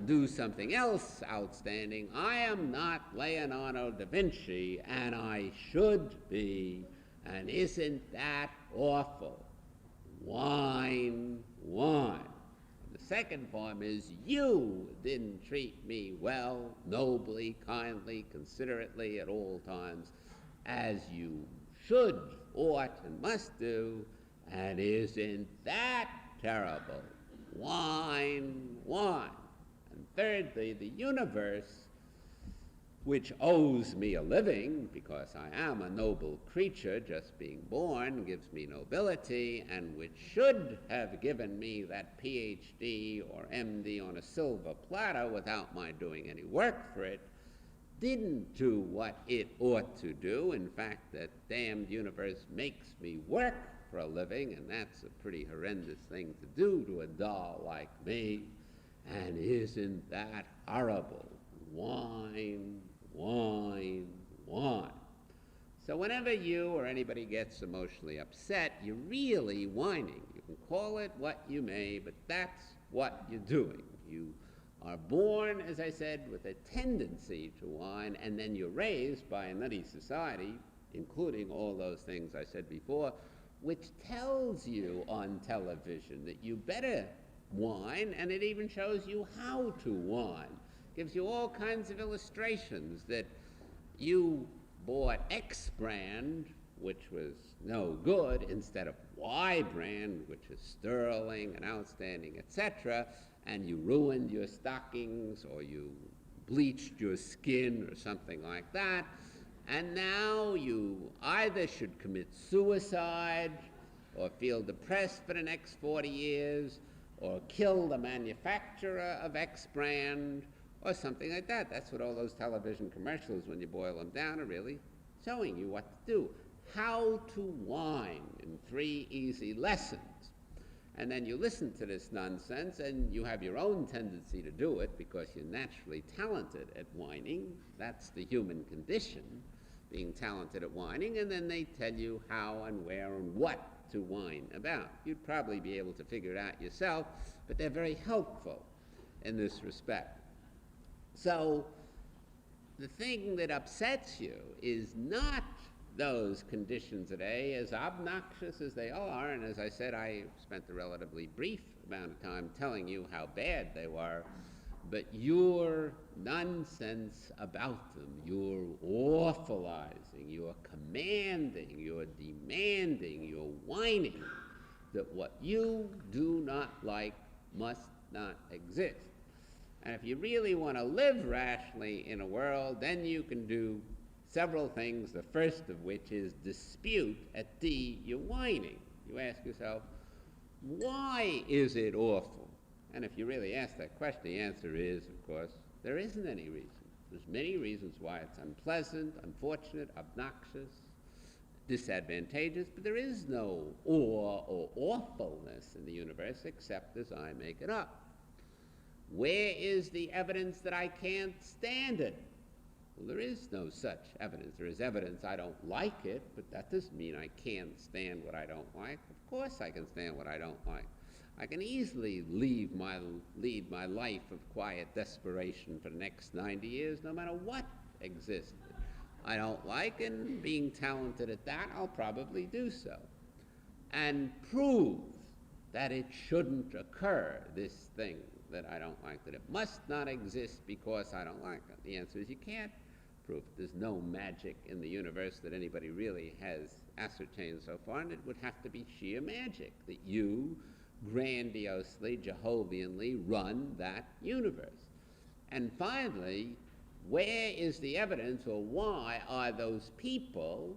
do something else outstanding. I am not Leonardo da Vinci, and I should be, and isn't that awful? Whine, whine. The second form is you didn't treat me well, nobly, kindly, considerately at all times, as you should, ought, and must do, and isn't that terrible? Whine, whine. And thirdly, the universe, which owes me a living because I am a noble creature, just being born gives me nobility, and which should have given me that PhD or MD on a silver platter without my doing any work for it, didn't do what it ought to do. In fact, that damned universe makes me work for a living, and that's a pretty horrendous thing to do to a doll like me. And isn't that horrible? Whine, whine, whine. So whenever you or anybody gets emotionally upset, you're really whining. You can call it what you may, but that's what you're doing. You are born, as I said, with a tendency to whine, and then you're raised by a nutty society, including all those things I said before, which tells you on television that you better whine, and it even shows you how to whine. Gives you all kinds of illustrations that you bought X brand, which was no good, instead of Y brand, which is sterling and outstanding, etc., and you ruined your stockings, or you bleached your skin, or something like that, and now you either should commit suicide, or feel depressed for the next 40 years, or kill the manufacturer of X brand, or something like that. That's what all those television commercials, when you boil them down, are really showing you what to do. How to whine in 3 easy lessons. And then you listen to this nonsense, and you have your own tendency to do it because you're naturally talented at whining. That's the human condition, being talented at whining. And then they tell you how and where and what to whine about. You'd probably be able to figure it out yourself, but they're very helpful in this respect. So the thing that upsets you is not those conditions today, as obnoxious as they are, and as I said, I spent a relatively brief amount of time telling you how bad they were, but your nonsense about them, your awfulizing, your commanding, your demanding, your whining, that what you do not like must not exist. And if you really want to live rationally in a world, then you can do several things, the first of which is dispute at D, your whining. You ask yourself, why is it awful? And if you really ask that question, the answer is, of course, there isn't any reason. There's many reasons why it's unpleasant, unfortunate, obnoxious, disadvantageous, but there is no awe or awfulness in the universe except as I make it up. Where is the evidence that I can't stand it? Well, there is no such evidence. There is evidence I don't like it, but that doesn't mean I can't stand what I don't like. Of course I can stand what I don't like. I can easily lead my life of quiet desperation for the next 90 years, no matter what exists I don't like, and being talented at that, I'll probably do so. And prove that it shouldn't occur, this thing that I don't like, that it must not exist because I don't like it. The answer is you can't prove it. There's no magic in the universe that anybody really has ascertained so far, and it would have to be sheer magic that you grandiosely, Jehovianly run that universe. And finally, where is the evidence, or why are those people,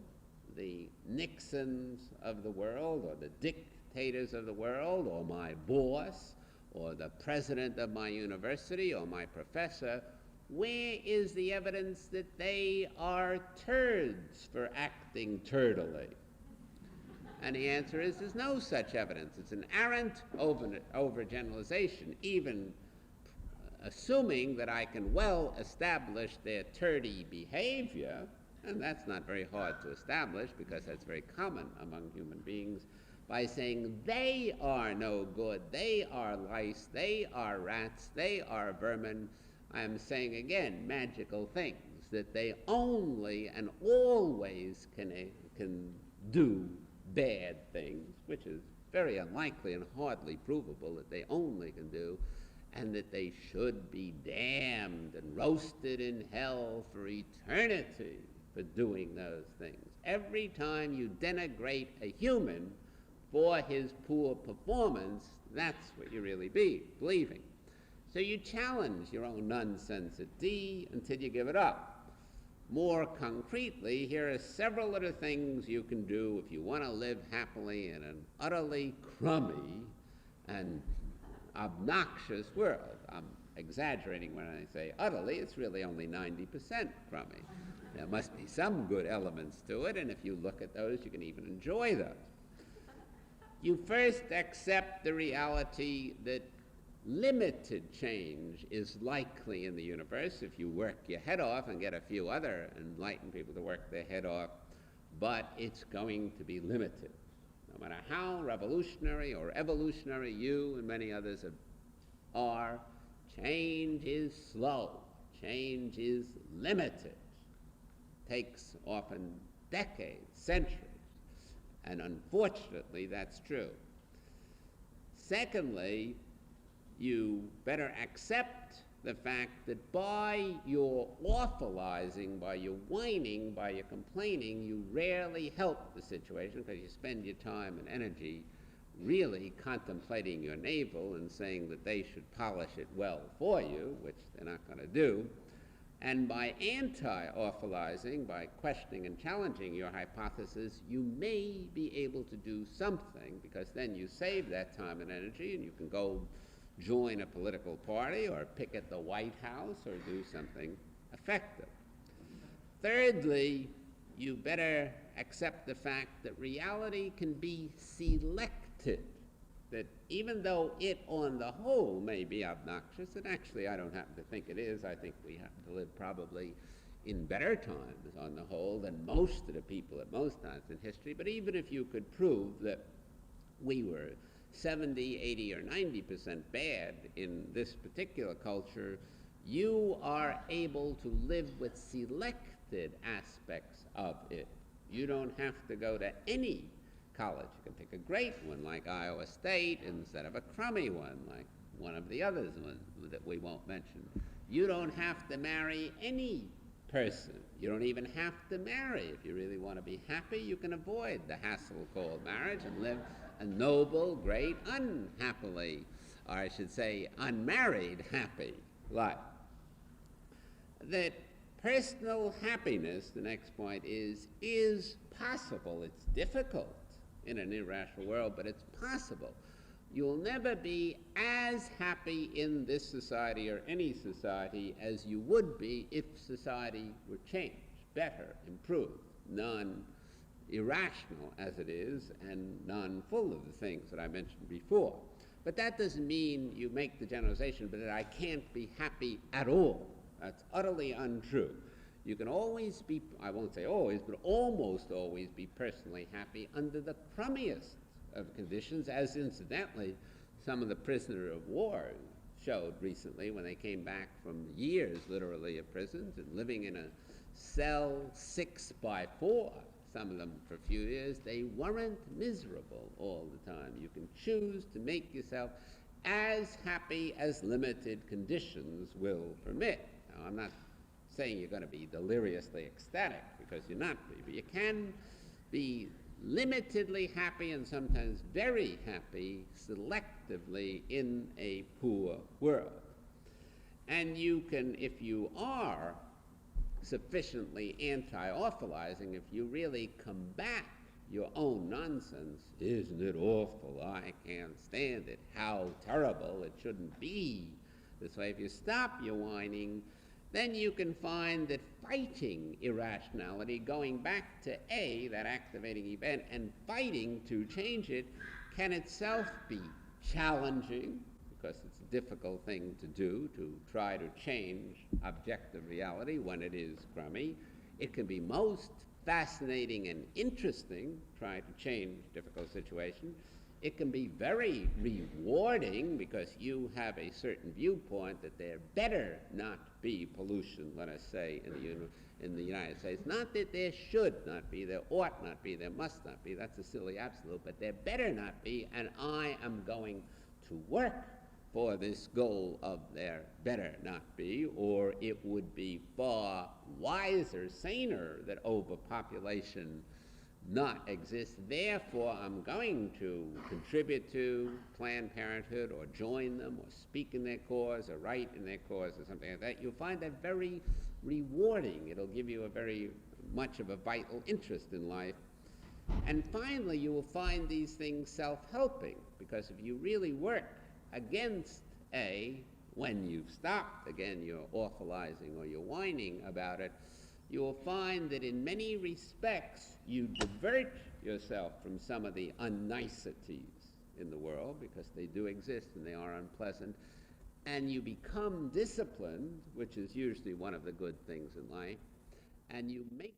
the Nixons of the world, or the dictators of the world, or my boss, or the president of my university, or my professor, where is the evidence that they are turds for acting turdily? And the answer is there's no such evidence. It's an arrant overgeneralization, even assuming that I can well establish their turdy behavior, and that's not very hard to establish because that's very common among human beings, by saying they are no good, they are lice, they are rats, they are vermin. I am saying again magical things, that they only and always can do bad things, which is very unlikely and hardly provable that they only can do, and that they should be damned and roasted in hell for eternity for doing those things. Every time you denigrate a human for his poor performance, that's what you really be believing. So you challenge your own nonsense at D until you give it up. More concretely, here are several other things you can do if you want to live happily in an utterly crummy and obnoxious world. I'm exaggerating when I say utterly. It's really only 90% crummy. There must be some good elements to it, and if you look at those, you can even enjoy those. You first accept the reality that limited change is likely in the universe if you work your head off and get a few other enlightened people to work their head off, but it's going to be limited. No matter how revolutionary or evolutionary you and many others are, change is slow. Change is limited. Takes often decades, centuries, and unfortunately that's true. Secondly, you better accept the fact that by your awfulizing, by your whining, by your complaining, you rarely help the situation because you spend your time and energy really contemplating your navel and saying that they should polish it well for you, which they're not going to do. And by anti-awfulizing, by questioning and challenging your hypothesis, you may be able to do something, because then you save that time and energy and you can go join a political party or picket the White House or do something effective. Thirdly, you better accept the fact that reality can be selected, that even though it on the whole may be obnoxious, and actually I don't happen to think it is, I think we happen to live probably in better times on the whole than most of the people at most times in history, but even if you could prove that we were 70, 80, or 90% bad in this particular culture, you are able to live with selected aspects of it. You don't have to go to any college. You can pick a great one like Iowa State instead of a crummy one like one of the others that we won't mention. You don't have to marry any person. You don't even have to marry. If you really want to be happy, you can avoid the hassle called marriage and live a noble, great, unhappily, or I should say unmarried, happy life. That personal happiness, the next point, is possible. It's difficult in an irrational world, but it's possible. You'll never be as happy in this society or any society as you would be if society were changed, better, improved, non-irrational as it is, and non-full of the things that I mentioned before. But that doesn't mean you make the generalization that I can't be happy at all. That's utterly untrue. You can always be, I won't say always, but almost always be personally happy under the crummiest of conditions, as incidentally some of the prisoner of war showed recently when they came back from years, literally, of prisons and living in a cell 6x4, some of them for a few years. They weren't miserable all the time. You can choose to make yourself as happy as limited conditions will permit. Now, I'm not saying you're going to be deliriously ecstatic, because you're not, but you can be limitedly happy and sometimes very happy selectively in a poor world. And you can, if you are sufficiently anti-awfulizing, if you really combat your own nonsense, isn't it awful, I can't stand it, how terrible, it shouldn't be this way. If you stop your whining, then you can find that fighting irrationality, going back to A, that activating event, and fighting to change it, can itself be challenging, because it's a difficult thing to do, to try to change objective reality when it is crummy. It can be most fascinating and interesting, trying to change difficult situations. It can be very rewarding because you have a certain viewpoint that there better not be pollution, let us say, in the United States. Not that there should not be, there ought not be, there must not be. That's a silly absolute, but there better not be, and I am going to work for this goal of there better not be, or it would be far wiser, saner that overpopulation not exist. Therefore, I'm going to contribute to Planned Parenthood or join them or speak in their cause or write in their cause or something like that. You'll find that very rewarding. It'll give you a very much of a vital interest in life. And finally, you will find these things self-helping, because if you really work against A, when you've stopped, again, your awfulizing or your whining about it, you will find that in many respects you divert yourself from some of the unniceties in the world, because they do exist and they are unpleasant, and you become disciplined, which is usually one of the good things in life, and you make